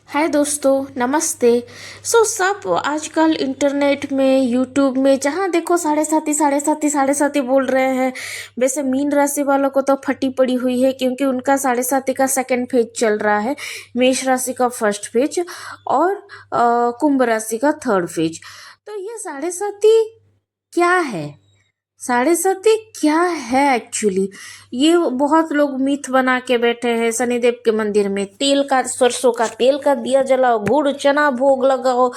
हाय दोस्तों, नमस्ते। सब आजकल इंटरनेट में, यूट्यूब में जहाँ देखो साढ़े साथी बोल रहे हैं। वैसे मीन राशि वालों को तो फटी पड़ी हुई है, क्योंकि उनका साढ़े साथी का सेकंड फेज चल रहा है, मेष राशि का फर्स्ट फेज और कुंभ राशि का थर्ड फेज। तो ये साढ़े साथी क्या है? साढ़े साथी क्या है एक्चुअली? ये बहुत लोग मिथ बना के बैठे हैं। शनिदेव के मंदिर में तेल का, सरसों का तेल का दिया जलाओ, गुड़ चना भोग लगाओ,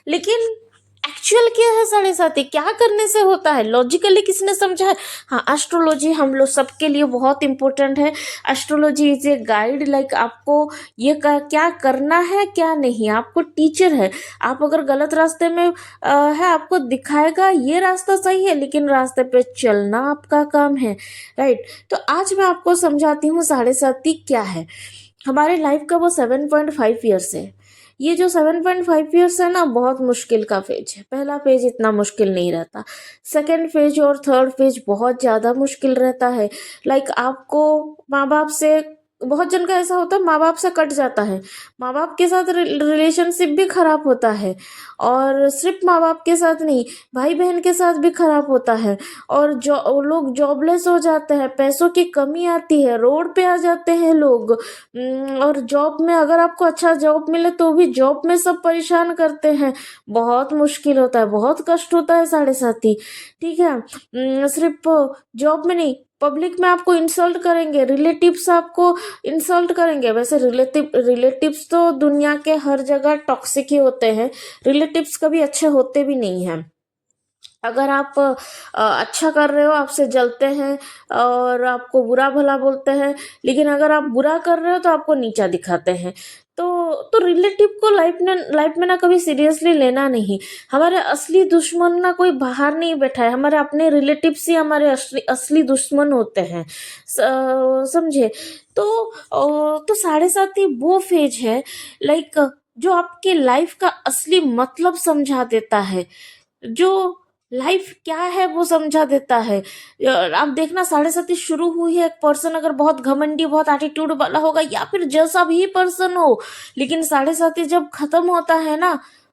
लेकिन एक्चुअल क्या है? साढ़े साथी क्या करने से होता है? लॉजिकली किसने समझा है? हाँ, एस्ट्रोलॉजी हम लोग सबके लिए बहुत इंपॉर्टेंट है। Astrology is a guide, like आपको क्या करना है क्या नहीं, आपको टीचर है। आप अगर गलत रास्ते में है, आपको दिखाएगा ये रास्ता सही है, लेकिन रास्ते पे चलना आपका काम है, राइट? तो आज मैं आपको समझाती हूँ साढ़े साथी क्या है। हमारे लाइफ का वो 7.5 ईयर्स है। ये जो 7.5 ईयर्स है ना, बहुत मुश्किल का फेज है। पहला फेज इतना मुश्किल नहीं रहता, सेकेंड फेज और थर्ड फेज बहुत ज़्यादा मुश्किल रहता है। लाइक आपको माँ बाप से, बहुत जन का ऐसा होता है, माँ बाप से कट जाता है, माँ बाप के साथ रिलेशनशिप भी खराब होता है। और सिर्फ माँ बाप के साथ नहीं, भाई बहन के साथ भी खराब होता है। और जो लोग जॉबलेस हो जाते हैं, पैसों की कमी आती है, रोड पे आ जाते हैं लोग। और जॉब में अगर आपको अच्छा जॉब मिले तो भी जॉब में सब परेशान करते हैं। बहुत मुश्किल होता है, बहुत कष्ट होता है साढ़े साथी, ठीक है? सिर्फ जॉब में नहीं, पब्लिक में आपको इंसल्ट करेंगे, रिलेटिव्स आपको इंसल्ट करेंगे। वैसे रिलेटिव्स तो दुनिया के हर जगह टॉक्सिक ही होते हैं, रिलेटिव्स कभी अच्छे होते भी नहीं हैं। अगर आप अच्छा कर रहे हो, आपसे जलते हैं और आपको बुरा भला बोलते हैं, लेकिन अगर आप बुरा कर रहे हो तो आपको नीचा दिखाते हैं। तो रिलेटिव को लाइफ में ना कभी सीरियसली लेना नहीं। हमारे असली दुश्मन ना कोई बाहर नहीं बैठा है, हमारे अपने रिलेटिव्स ही हमारे असली असली दुश्मन होते हैं। समझे? तो साढ़े सात ही वो फेज है, लाइक जो आपके लाइफ का असली मतलब समझा देता है, जो लाइफ क्या है वो समझा देता है। आप देखना, साढ़े साथी शुरू हुई है, एक पर्सन अगर बहुत घमंडी, बहुत एटीट्यूड वाला होगा, या फिर जैसा भी पर्सन हो, लेकिन साढ़े साथी जब खत्म होता है ना,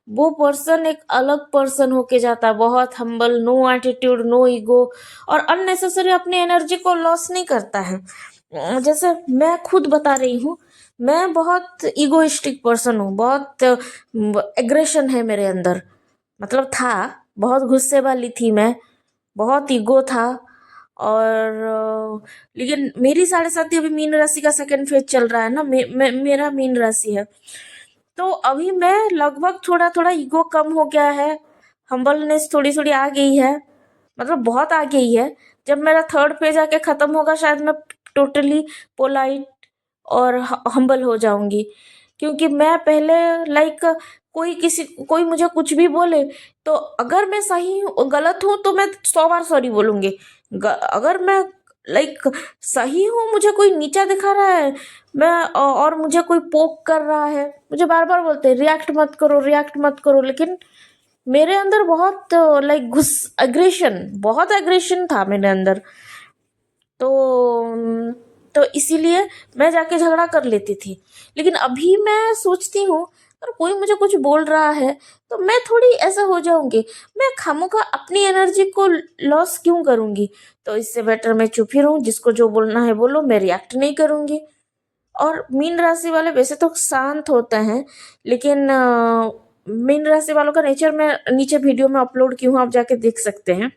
वो पर्सन एक अलग पर्सन होके जाता है, बहुत humble, no attitude, no ego, और अननेसेसरी अपनी एनर्जी को लॉस नहीं करता है। जैसे मैं खुद बता रही हूँ, मैं बहुत ईगोइस्टिक पर्सन हूँ, बहुत एग्रेशन है मेरे अंदर, मतलब था, बहुत गुस्से वाली थी मैं, बहुत ईगो था। और लेकिन मेरी साढ़े साथी अभी मीन राशि का सेकंड फेज चल रहा है ना, मेरा मीन राशि है। तो अभी मैं लगभग थोड़ा थोड़ा ईगो कम हो गया है, हम्बलनेस थोड़ी थोड़ी आ गई है, मतलब बहुत आ गई है। जब मेरा थर्ड फेज आके खत्म होगा, शायद मैं टोटली पोलाइट और हम्बल हो जाऊंगी। क्योंकि मैं पहले, लाइक कोई मुझे कुछ भी बोले, तो अगर मैं सही हूँ, गलत हूँ तो मैं 100 बार सॉरी बोलूंगी। अगर मैं, लाइक, सही हूँ, मुझे कोई नीचा दिखा रहा है, मैं और मुझे कोई पोक कर रहा है, मुझे बार बार बोलते हैं रिएक्ट मत करो, रिएक्ट मत करो, लेकिन मेरे अंदर बहुत, लाइक, एग्रेशन, बहुत एग्रेशन था मेरे अंदर। तो तो इसीलिए मैं जाके झगड़ा कर लेती थी। लेकिन अभी मैं सोचती हूँ, अगर कोई मुझे कुछ बोल रहा है तो मैं थोड़ी ऐसा हो जाऊंगी, मैं खामोखा अपनी एनर्जी को लॉस क्यों करूंगी? तो इससे बेटर मैं चुप ही रहूं, जिसको जो बोलना है बोलो, मैं रिएक्ट नहीं करूंगी। और मीन राशि वाले वैसे तो शांत होते हैं, लेकिन मीन राशि वालों का नेचर मैं नीचे वीडियो में अपलोड की हूँ, आप जाके देख सकते हैं।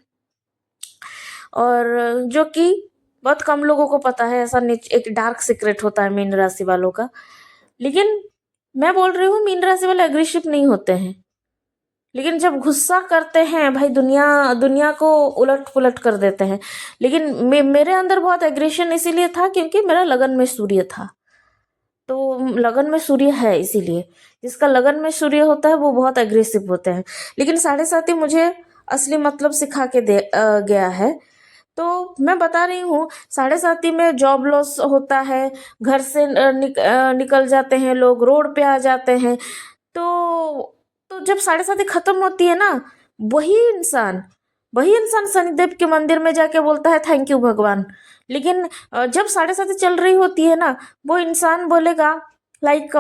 और जो कि बहुत कम लोगों को पता है, ऐसा एक डार्क सीक्रेट होता है मीन राशि वालों का। लेकिन मैं बोल रही हूँ, मीन राशि वाले अग्रेसिव नहीं होते हैं, लेकिन जब गुस्सा करते हैं भाई, दुनिया दुनिया को उलट पुलट कर देते हैं। लेकिन मेरे अंदर बहुत एग्रेशन इसीलिए था क्योंकि मेरा लगन में सूर्य था। तो लगन में सूर्य है, इसीलिए जिसका लगन में सूर्य होता है वो बहुत एग्रेसिव होते हैं। लेकिन साढ़े साथी मुझे असली मतलब सिखा के गया है। तो मैं बता रही हूँ, साढ़े साथी में जॉब लॉस होता है, घर से निकल जाते हैं लोग, रोड पे आ जाते हैं। तो जब साढ़े साथी खत्म होती है ना, वही इंसान वही इंसान शनिदेव के मंदिर में जाके बोलता है थैंक यू भगवान। लेकिन जब साढ़े साथी चल रही होती है ना, वो इंसान बोलेगा, लाइक,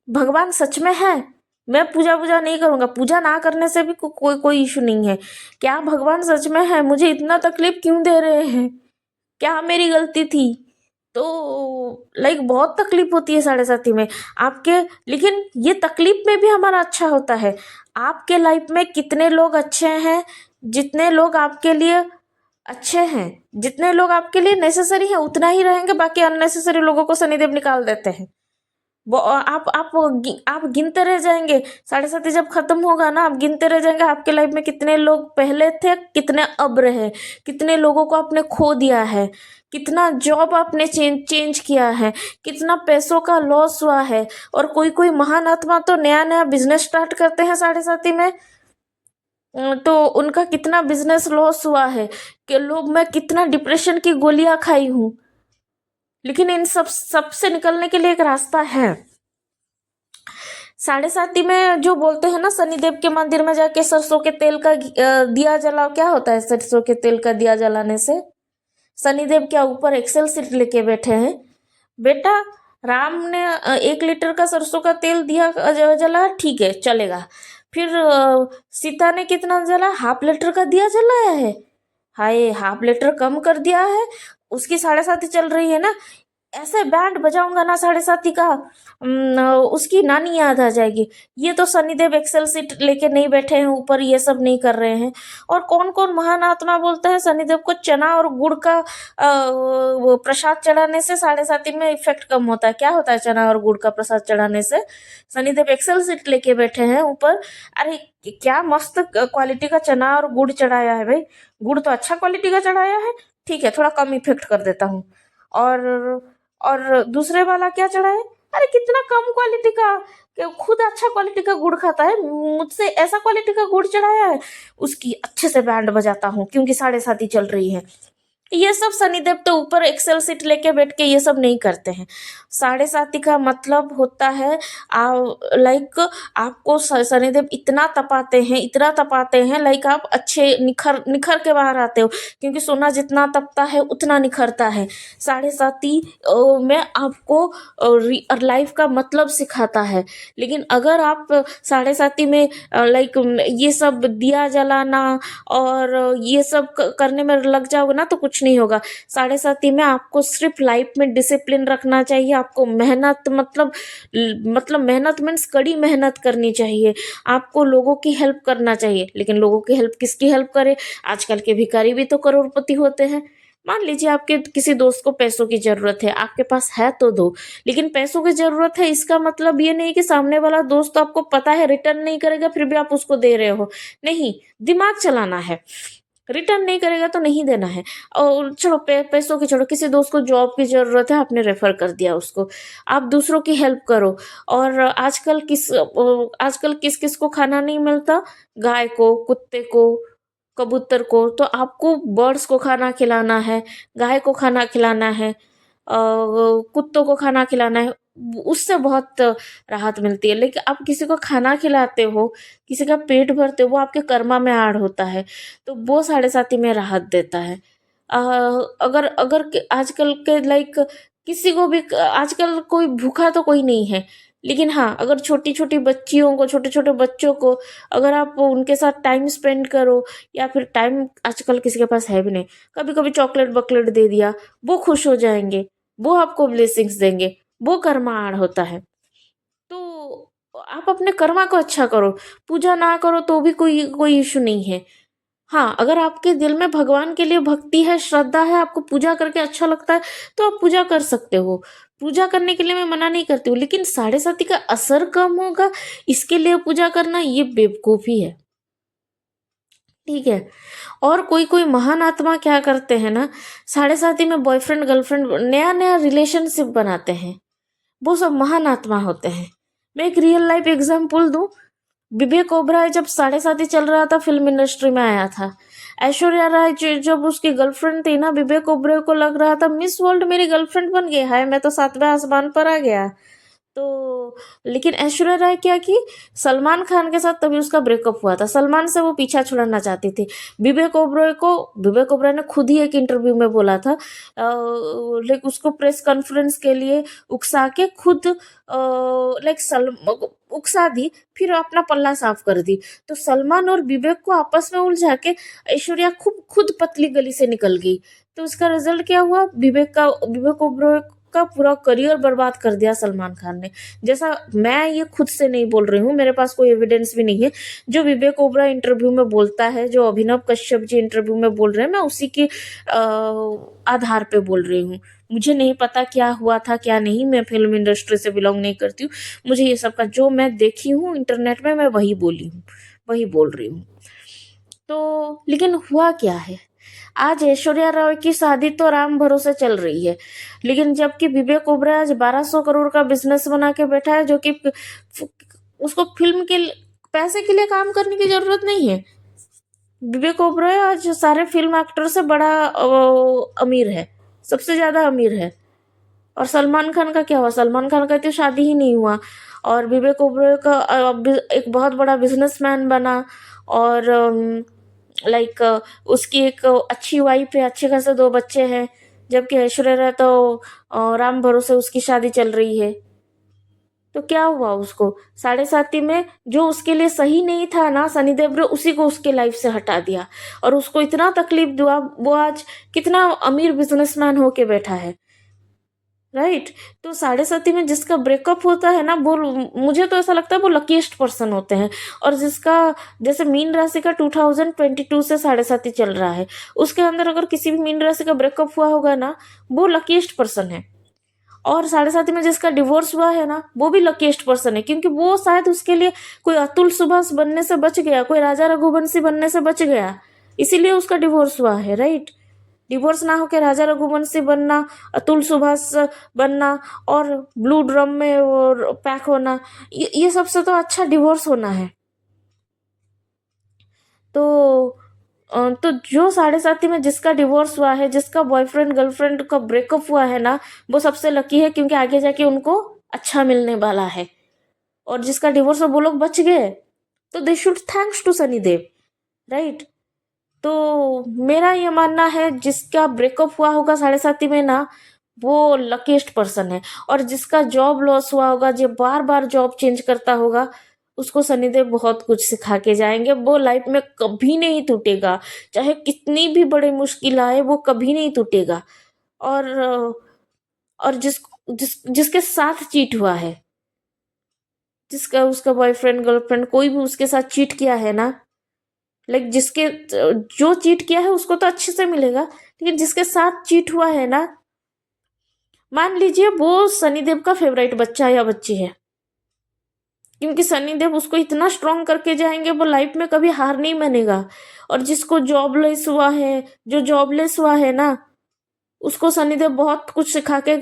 भगवान सच में है? मैं पूजा वूजा नहीं करूँगा, पूजा ना करने से भी कोई इशू नहीं है। क्या भगवान सच में है? मुझे इतना तकलीफ क्यों दे रहे हैं? क्या मेरी गलती थी? तो लाइक बहुत तकलीफ होती है साढ़े साथी में आपके, लेकिन ये तकलीफ में भी हमारा अच्छा होता है। आपके लाइफ में कितने लोग अच्छे हैं? जितने लोग आपके लिए अच्छे हैं, जितने लोग आपके लिए नेसेसरी हैं, उतना ही रहेंगे। बाकी अननेसेसरी लोगों को शनिदेव निकाल देते हैं। वो आप गिनते रह जाएंगे। साढ़े साथी जब खत्म होगा ना, आप गिनते रह जाएंगे आपके लाइफ में कितने लोग पहले थे, कितने अब रहे, कितने लोगों को आपने खो दिया है, कितना जॉब आपने चेंज किया है, कितना पैसों का लॉस हुआ है। और कोई कोई महान आत्मा तो नया नया बिजनेस स्टार्ट करते हैं साढ़े साथी में, तो उनका कितना बिजनेस लॉस हुआ है कि लोग, मैं कितना डिप्रेशन की गोलियां खाई हूं। लेकिन इन सब से निकलने के लिए एक रास्ता है। साढ़े साती में जो बोलते हैं ना, शनिदेव के मंदिर में जाके सरसों के तेल का दिया जलाओ। क्या होता है सरसों के तेल का दिया जलाने से? शनिदेव क्या ऊपर एक्सेल सीट लेके बैठे हैं? बेटा, राम ने 1 लीटर का सरसों का तेल दिया जला, ठीक है चलेगा। फिर सीता ने कितना जला? ½ लीटर का दिया जलाया है। हाय, ½ लीटर कम कर दिया है। उसकी साढ़े साती चल रही है ना, ऐसे बैंड बजाऊंगा ना साढ़े साथी का, उसकी नानी याद आ जाएगी। ये तो शनिदेव एक्सेल सीट लेके नहीं बैठे हैं ऊपर, ये सब नहीं कर रहे हैं। और कौन कौन महान आत्मा बोलता है शनिदेव को चना और गुड़ का वो प्रसाद चढ़ाने से साढ़े साथी में इफेक्ट कम होता है? क्या होता है चना और गुड़ का प्रसाद चढ़ाने से? शनिदेव एक्सेल सीट लेके बैठे हैं ऊपर। अरे क्या मस्त क्वालिटी का चना और गुड़ चढ़ाया है भाई। गुड़ तो अच्छा क्वालिटी का चढ़ाया है, ठीक है थोड़ा कम इफेक्ट कर देता हूँ। और और दूसरे वाला क्या चढ़ा है? अरे कितना कम क्वालिटी का, कि खुद अच्छा क्वालिटी का गुड़ खाता है, मुझसे ऐसा क्वालिटी का गुड़ चढ़ाया है। उसकी अच्छे से बैंड बजाता हूँ क्योंकि साढ़े साती चल रही है। ये सब शनिदेव तो ऊपर एक्सेल सीट लेके बैठ के ये सब नहीं करते हैं। साढ़े साती का मतलब होता है लाइक आपको शनिदेव इतना तपाते हैं, इतना तपाते हैं, लाइक आप अच्छे निखर निखर के बाहर आते हो। क्योंकि सोना जितना तपता है उतना निखरता है। साढ़े साती में आपको लाइफ का मतलब सिखाता है। लेकिन अगर आप साढ़े साती में लाइक ये सब दिया जलाना और ये सब करने में लग जाओगे ना, तो कुछ नहीं होगा। साढ़े साती में आपको सिर्फ लाइफ में डिसिप्लिन रखना चाहिए। आपको मेहनत मतलब मेहनत मीन्स कड़ी मेहनत करनी चाहिए। आपको लोगों की हेल्प करना चाहिए। लेकिन लोगों की हेल्प किसकी हेल्प करे? आजकल के भिखारी भी तो करोड़पति होते हैं। मान लीजिए आपके किसी दोस्त को पैसों की जरूरत है, आपके पास है तो दो। लेकिन पैसों की जरूरत है इसका मतलब ये नहीं कि सामने वाला दोस्त आपको पता है रिटर्न नहीं करेगा फिर भी आप उसको दे रहे हो। नहीं, दिमाग चलाना है। रिटर्न नहीं करेगा तो नहीं देना है। और चलो पैसों की छोड़ो, किसी दोस्त को जॉब की जरूरत है, आपने रेफर कर दिया उसको। आप दूसरों की हेल्प करो। और आजकल किस किस को खाना नहीं मिलता? गाय को, कुत्ते को, कबूतर को। तो आपको बर्ड्स को खाना खिलाना है, गाय को खाना खिलाना है, कुत्तों को खाना खिलाना है। उससे बहुत राहत मिलती है। लेकिन आप किसी को खाना खिलाते हो, किसी का पेट भरते हो, वो आपके कर्मा में ऐड होता है, तो वो साढ़े साती में राहत देता है। अगर अगर आजकल के लाइक किसी को भी, आजकल कोई भूखा तो कोई नहीं है। लेकिन हाँ, अगर छोटी छोटी बच्चियों को, छोटे छोटे बच्चों को अगर आप उनके साथ टाइम स्पेंड करो, या फिर टाइम आजकल किसी के पास है भी नहीं, कभी कभी चॉकलेट बकलेट दे दिया, वो खुश हो जाएंगे, वो आपको ब्लेसिंग्स देंगे, वो कर्मा आड़ होता है। तो आप अपने कर्मा को अच्छा करो। पूजा ना करो तो भी कोई कोई इशू नहीं है। हाँ, अगर आपके दिल में भगवान के लिए भक्ति है, श्रद्धा है, आपको पूजा करके अच्छा लगता है, तो आप पूजा कर सकते हो। पूजा करने के लिए मैं मना नहीं करती हूँ, लेकिन साढ़े साती का असर कम होगा इसके लिए पूजा करना, ये बेवकूफ़ी है। ठीक है। और कोई कोई महान आत्मा क्या करते हैं ना, साढ़े साती में बॉयफ्रेंड गर्लफ्रेंड नया नया रिलेशनशिप बनाते हैं। वो सब महान आत्मा होते हैं। मैं एक रियल लाइफ एग्जाम्पल दूं। विवेक ओबराय जब साढ़े साती चल रहा था, फिल्म इंडस्ट्री में आया था। ऐश्वर्या राय जब उसकी गर्लफ्रेंड थी ना, विवेक ओबराय को लग रहा था मिस वर्ल्ड मेरी गर्लफ्रेंड बन गई है, मैं तो 7वें आसमान पर आ गया। तो लेकिन ऐश्वर्या राय क्या की, सलमान खान के साथ तभी उसका ब्रेकअप हुआ था। सलमान से वो पीछा छुड़ाना चाहती थी। विवेक ओबरॉय ने खुद ही एक इंटरव्यू में बोला था, लाइक उसको प्रेस कॉन्फ्रेंस के लिए उकसा के खुद उकसा दी, फिर अपना पल्ला साफ कर दी। तो सलमान और विवेक को आपस में उलझा के ऐश्वर्या खुद पतली गली से निकल गई। तो उसका रिजल्ट क्या हुआ, विवेक ओबरॉय का पूरा करियर बर्बाद कर दिया सलमान खान ने। जैसा मैं ये खुद से नहीं बोल रही हूँ, मेरे पास कोई एविडेंस भी नहीं है, जो विवेक ओबराय इंटरव्यू में बोलता है, जो अभिनव कश्यप जी इंटरव्यू में बोल रहे हैं, मैं उसी के आधार पे बोल रही हूँ। मुझे नहीं पता क्या हुआ था क्या नहीं, मैं फिल्म इंडस्ट्री से बिलोंग नहीं करती हूँ। मुझे ये सब का जो मैं देखी हूँ इंटरनेट में, मैं वही बोली हूँ, वही बोल रही हूँ। तो लेकिन हुआ क्या है, आज ऐश्वर्या राय की शादी तो राम भरोसे चल रही है, लेकिन जबकि विवेक ओबराय आज 1200 करोड़ का बिजनेस बना के बैठा है, जो कि उसको फिल्म के पैसे के लिए काम करने की जरूरत नहीं है। विवेक ओबराय आज सारे फिल्म एक्टर से बड़ा अमीर है, सबसे ज्यादा अमीर है। और सलमान खान का क्या हुआ, सलमान खान का तो शादी ही नहीं हुआ, और विवेक ओबराय का एक बहुत बड़ा बिजनेसमैन बना, और लाइक उसकी एक अच्छी वाइफ है, अच्छे खासे 2 बच्चे हैं। जबकि ऐश्वर्या राय तो राम भरोसे उसकी शादी चल रही है। तो क्या हुआ उसको, साढ़े साथी में जो उसके लिए सही नहीं था ना, सनी देओल ने उसी को उसके लाइफ से हटा दिया, और उसको इतना तकलीफ दिया, वो आज कितना अमीर बिजनेसमैन होके बैठा है, राइट। तो साढ़े साथी में जिसका ब्रेकअप होता है ना, वो मुझे तो ऐसा लगता है वो लकीस्ट पर्सन होते हैं। और जिसका जैसे मीन राशि का 2022 से साढ़े साथी चल रहा है, उसके अंदर अगर किसी भी मीन राशि का ब्रेकअप हुआ होगा ना, वो लकीस्ट पर्सन है। और साढ़े साथी में जिसका डिवोर्स हुआ है ना, वो भी लकीस्ट पर्सन है, क्योंकि वो शायद उसके लिए कोई अतुल सुभाष बनने से बच गया, कोई राजा रघुवंशी बनने से बच गया, इसीलिए उसका डिवोर्स हुआ है, राइट। डिवोर्स ना होकर राजा रघुवंशी बनना, अतुल सुभाष बनना, और ब्लू ड्रम में और पैक होना, ये सबसे तो अच्छा डिवोर्स होना है। तो तो जो साढ़े साथी में जिसका डिवोर्स हुआ है, जिसका बॉयफ्रेंड गर्लफ्रेंड का ब्रेकअप हुआ है ना, वो सबसे लकी है, क्योंकि आगे जाके उनको अच्छा मिलने वाला है। और जिसका डिवोर्स वो लोग बच गए, तो they should thanks to Sunny Dev, right. तो मेरा ये मानना है, जिसका ब्रेकअप हुआ होगा साढ़े साथी में ना, वो लकीस्ट पर्सन है। और जिसका जॉब लॉस हुआ होगा, जो बार बार जॉब चेंज करता होगा, उसको सनीदेव बहुत कुछ सिखा के जाएंगे। वो लाइफ में कभी नहीं टूटेगा, चाहे कितनी भी बड़ी मुश्किल आए, वो कभी नहीं टूटेगा। और और जिसके साथ चीट हुआ है, जिसका उसका बॉयफ्रेंड गर्लफ्रेंड कोई भी उसके साथ चीट किया है ना, लाइक जिसके जो चीट किया है उसको तो अच्छे से मिलेगा, लेकिन जिसके साथ चीट हुआ है ना, मान लीजिए वो सनी देव का फेवरेट बच्चा या बच्ची है, क्योंकि सनी देव उसको इतना स्ट्रांग करके जाएंगे, वो लाइफ में कभी हार नहीं मानेगा। और जिसको जॉबलेस हुआ है, जो जॉबलेस हुआ है ना, उसको सनी देव बहुत कुछ सिखा के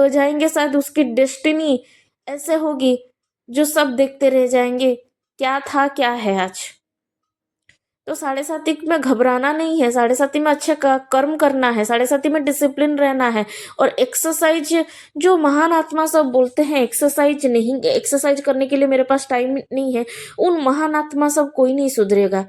जाएंगे। शायद उसकी डेस्टिनी ऐसे होगी जो सब देखते रह जाएंगे, क्या था क्या है आज। तो साढ़े साथी में घबराना नहीं है, साढ़े साथी में अच्छे कर्म करना है, साढ़े साथी में डिसिप्लिन रहना है। और एक्सरसाइज, जो महान आत्मा सब बोलते हैं एक्सरसाइज नहीं, एक्सरसाइज करने के लिए मेरे पास टाइम नहीं है, उन महान आत्मा सब कोई नहीं सुधरेगा।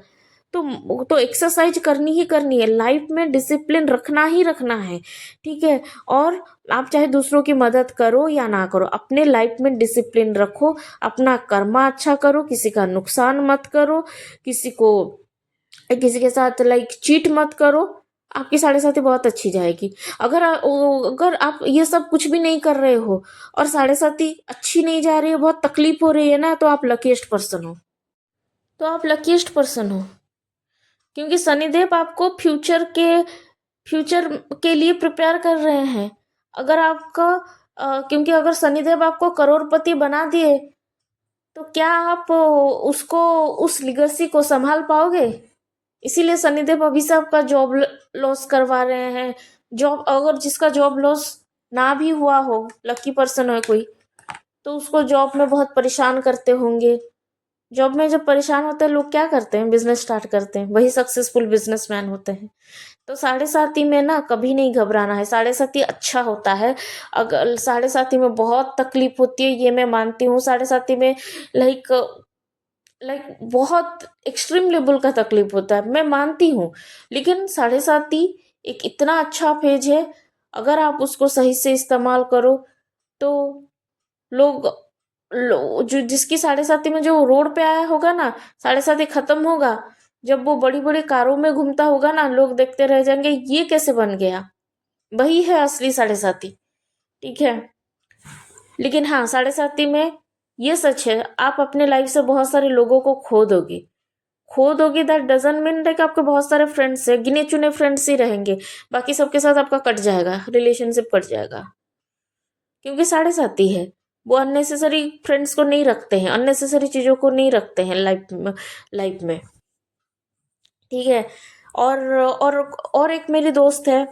तो एक्सरसाइज करनी ही करनी है, लाइफ में डिसिप्लिन रखना ही रखना है, ठीक है। और आप चाहे दूसरों की मदद करो या ना करो, अपने लाइफ में डिसिप्लिन रखो, अपना कर्मा अच्छा करो, किसी का नुकसान मत करो, किसी के साथ लाइक चीट मत करो, आपकी साढ़े साथी बहुत अच्छी जाएगी। अगर आप ये सब कुछ भी नहीं कर रहे हो, और साढ़े साथी अच्छी नहीं जा रही है, बहुत तकलीफ हो रही है ना, तो आप लकीस्ट पर्सन हो, तो आप लकीस्ट पर्सन हो। क्योंकि शनिदेव आपको फ्यूचर के लिए प्रिपेयर कर रहे हैं। अगर आपका क्योंकि अगर शनिदेव आपको करोड़पति बना दिए, तो क्या आप उसको, उस लिगेसी को संभाल पाओगे। इसीलिए शनिदेव अभी से आपका जॉब लॉस करवा रहे हैं। जॉब, अगर जिसका जॉब लॉस ना भी हुआ हो, लकी पर्सन हो कोई, तो उसको जॉब में बहुत परेशान करते होंगे। जॉब में जब परेशान होते हैं लोग क्या करते हैं, बिजनेस स्टार्ट करते हैं, वही सक्सेसफुल बिजनेसमैन होते हैं। तो साढ़े साथी में ना कभी नहीं घबराना है, साढ़े साथी अच्छा होता है। अगर साढ़े साथी में बहुत तकलीफ होती है, ये मैं मानती हूँ। साढ़े साथी में लाइक लाइक बहुत एक्सट्रीम लेवल का तकलीफ होता है, मैं मानती हूँ। लेकिन साढ़े साथी एक इतना अच्छा पेज है, अगर आप उसको सही से इस्तेमाल करो तो लोग जो जिसकी साढ़े साथी में जो रोड पे आया होगा ना, साढ़े साथी खत्म होगा, जब वो बड़ी बड़ी कारों में घूमता होगा ना, लोग देखते रह जाएंगे ये कैसे बन गया। वही है असली साढ़े साथी। ठीक है। लेकिन हाँ, साढ़े साथी में ये सच है, आप अपने लाइफ से बहुत सारे लोगों को खो दोगे। दैट डजंट मीन लाइक आपके बहुत सारे फ्रेंड्स है, गिने चुने फ्रेंड्स ही रहेंगे, बाकी सबके साथ आपका कट जाएगा, रिलेशनशिप कट जाएगा। क्योंकि साढ़े साथी है, वो अननेसेसरी फ्रेंड्स को नहीं रखते हैं, अननेसेसरी चीजों को नहीं रखते हैं लाइफ में। ठीक है। और एक मेरी दोस्त है,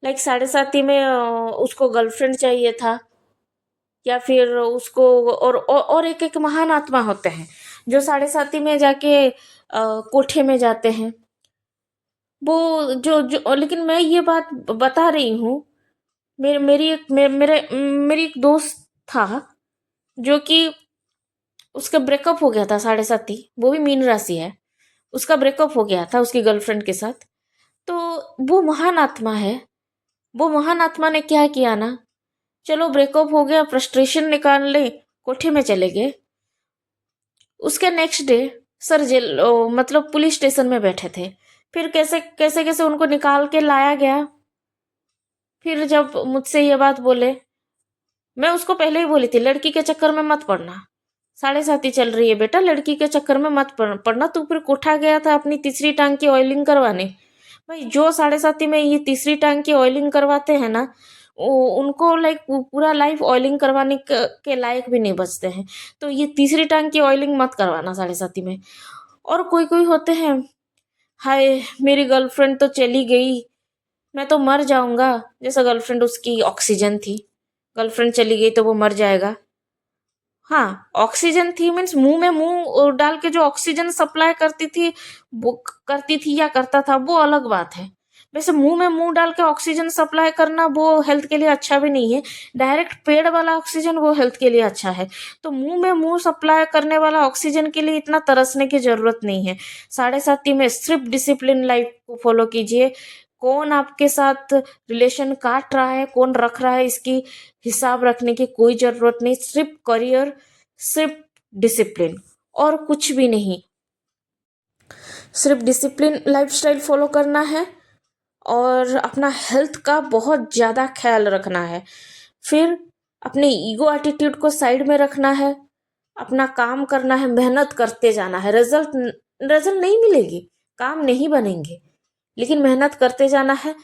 लाइक साढ़े साथी में उसको गर्लफ्रेंड चाहिए था, या फिर उसको और एक महान आत्मा होते हैं जो साढ़े साथी में जाके कोठे में जाते हैं। वो जो लेकिन मैं ये बात बता रही हूँ, मेरी एक दोस्त था जो कि उसका ब्रेकअप हो गया था, साढ़े साथी, वो भी मीन राशि है। उसका ब्रेकअप हो गया था उसकी गर्लफ्रेंड के साथ। तो वो महान आत्मा है। वो महान आत्मा ने क्या किया ना, चलो ब्रेकअप हो गया, फ्रस्ट्रेशन निकाल ले, कोठे में चले गए। उसके नेक्स्ट डे सर मतलब पुलिस स्टेशन में बैठे थे। फिर कैसे कैसे कैसे उनको निकाल के लाया गया। फिर जब मुझसे ये बात बोले, मैं उसको पहले ही बोली थी लड़की के चक्कर में मत पड़ना, साढ़े साथी चल रही है बेटा, लड़की के चक्कर में मत पड़ना। तू फिर कोठा गया था अपनी तीसरी टांग की ऑयलिंग करवाने। भाई जो साढ़े साथी में ये तीसरी टांग की ऑयलिंग करवाते हैं ना, उनको लाइक पूरा लाइफ ऑयलिंग करवाने के लायक भी नहीं बचते हैं। तो ये तीसरी टांग की ऑयलिंग मत करवाना साढ़े साथी में। और कोई कोई होते हैं, हाय मेरी गर्लफ्रेंड तो चली गई, मैं तो मर जाऊंगा। जैसा गर्लफ्रेंड उसकी ऑक्सीजन थी, गर्लफ्रेंड चली गई तो वो मर जाएगा। हाँ, ऑक्सीजन थी मीन्स मुंह में मुंह डाल के जो ऑक्सीजन सप्लाई करती थी, वो करती थी या करता था, वो अलग बात है। वैसे मुंह में मुंह डाल के ऑक्सीजन सप्लाई करना वो हेल्थ के लिए अच्छा भी नहीं है। डायरेक्ट पेड़ वाला ऑक्सीजन वो हेल्थ के लिए अच्छा है। तो मुंह में मुंह सप्लाई करने वाला ऑक्सीजन के लिए इतना तरसने की जरूरत नहीं है। साढ़े साथी में सिर्फ डिसिप्लिन लाइफ को फॉलो कीजिए। कौन आपके साथ रिलेशन काट रहा है, कौन रख रहा है, इसकी हिसाब रखने की कोई जरूरत नहीं। सिर्फ करियर, सिर्फ डिसिप्लिन, और कुछ भी नहीं। सिर्फ डिसिप्लिन लाइफस्टाइल फॉलो करना है और अपना हेल्थ का बहुत ज़्यादा ख्याल रखना है। फिर अपने ईगो एटीट्यूड को साइड में रखना है, अपना काम करना है, मेहनत करते जाना है। रिजल्ट रिजल्ट नहीं मिलेगी, काम नहीं बनेंगे, लेकिन मेहनत करते जाना है।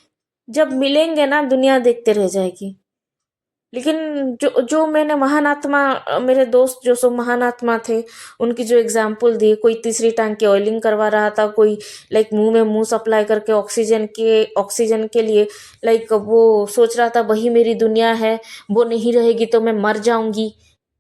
जब मिलेंगे ना, दुनिया देखते रह जाएगी। लेकिन जो जो मैंने महान आत्मा, मेरे दोस्त जो सो महान आत्मा थे, उनकी जो एग्जाम्पल दी, कोई तीसरी टांग की ऑयलिंग करवा रहा था, कोई लाइक मुंह में मुंह सप्लाई करके ऑक्सीजन के लिए लाइक वो सोच रहा था वही मेरी दुनिया है, वो नहीं रहेगी तो मैं मर जाऊंगी।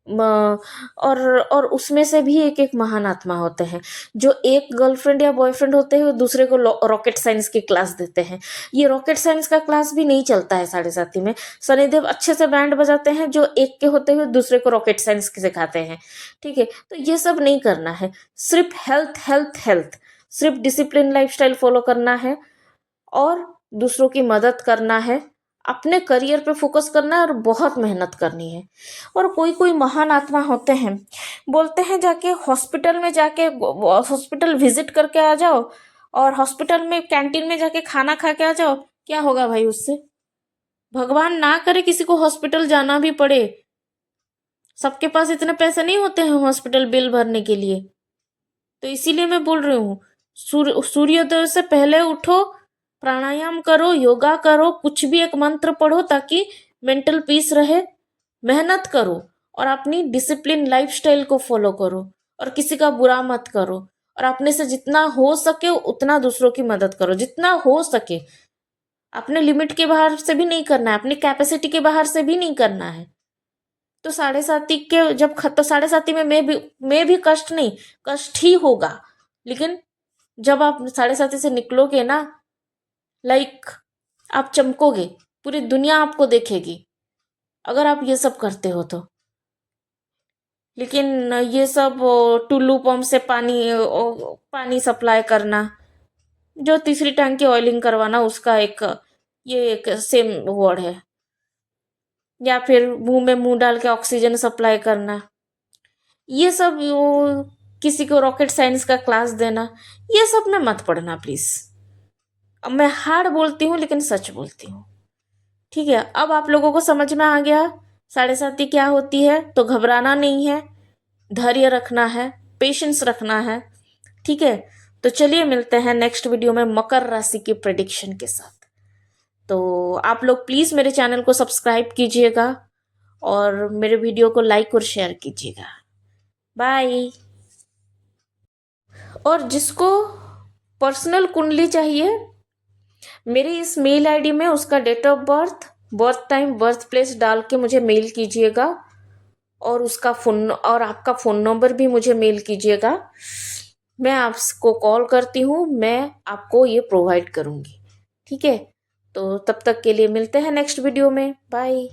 और उसमें से भी एक एक महान आत्मा होते हैं जो एक गर्लफ्रेंड या बॉयफ्रेंड होते हैं, दूसरे को रॉकेट साइंस की क्लास देते हैं। ये रॉकेट साइंस का क्लास भी नहीं चलता है साढ़े साथी में। शनिदेव अच्छे से बैंड बजाते हैं, जो एक के होते हुए दूसरे को रॉकेट साइंस की सिखाते हैं। ठीक है, तो ये सब नहीं करना है। सिर्फ हेल्थ हेल्थ हेल्थ, सिर्फ डिसिप्लिन लाइफस्टाइल फॉलो करना है और दूसरों की मदद करना है, अपने करियर पे फोकस करना है और बहुत मेहनत करनी है। और कोई कोई महान आत्मा होते हैं, बोलते हैं जाके हॉस्पिटल में जाके हॉस्पिटल विजिट करके आ जाओ, और हॉस्पिटल में कैंटीन में जाके खाना खा के आ जाओ। क्या होगा भाई उससे? भगवान ना करे किसी को हॉस्पिटल जाना भी पड़े, सबके पास इतने पैसे नहीं होते हैं हॉस्पिटल बिल भरने के लिए। तो इसीलिए मैं बोल रही हूँ, सूर्योदय से पहले उठो, प्राणायाम करो, योगा करो, कुछ भी एक मंत्र पढ़ो ताकि मेंटल पीस रहे। मेहनत करो और अपनी डिसिप्लिन लाइफस्टाइल को फॉलो करो, और किसी का बुरा मत करो, और अपने से जितना हो सके उतना दूसरों की मदद करो, जितना हो सके। अपने लिमिट के बाहर से भी नहीं करना है, अपनी कैपेसिटी के बाहर से भी नहीं करना है। तो साढ़े साथी के जब तो साढ़े साथी में मैं भी कष्ट नहीं, कष्ट ही होगा। लेकिन जब आप साढ़े साथी से निकलोगे ना, लाइक आप चमकोगे, पूरी दुनिया आपको देखेगी अगर आप ये सब करते हो तो। लेकिन ये सब टुल्लू पंप से पानी सप्लाई करना, जो तीसरी टैंक की ऑयलिंग करवाना, उसका ये एक सेम वर्ड है। या फिर मुंह में मुंह डाल के ऑक्सीजन सप्लाई करना, ये सब किसी को रॉकेट साइंस का क्लास देना, ये सब में मत पढ़ना प्लीज। अब मैं हार्ड बोलती हूँ लेकिन सच बोलती हूँ, ठीक है। अब आप लोगों को समझ में आ गया साढ़े साती क्या होती है, तो घबराना नहीं है, धैर्य रखना है, पेशेंस रखना है, ठीक है। तो चलिए मिलते हैं नेक्स्ट वीडियो में मकर राशि की प्रेडिक्शन के साथ। तो आप लोग प्लीज मेरे चैनल को सब्सक्राइब कीजिएगा और मेरे वीडियो को लाइक और शेयर कीजिएगा। बाय। और जिसको पर्सनल कुंडली चाहिए, मेरे इस मेल आईडी में उसका date of birth, birth time, birth place डाल के मुझे मेल कीजिएगा, और उसका फोन और आपका फ़ोन नंबर भी मुझे मेल कीजिएगा। मैं आपको कॉल करती हूँ, मैं आपको ये प्रोवाइड करूँगी, ठीक है। तो तब तक के लिए मिलते हैं नेक्स्ट वीडियो में। बाय।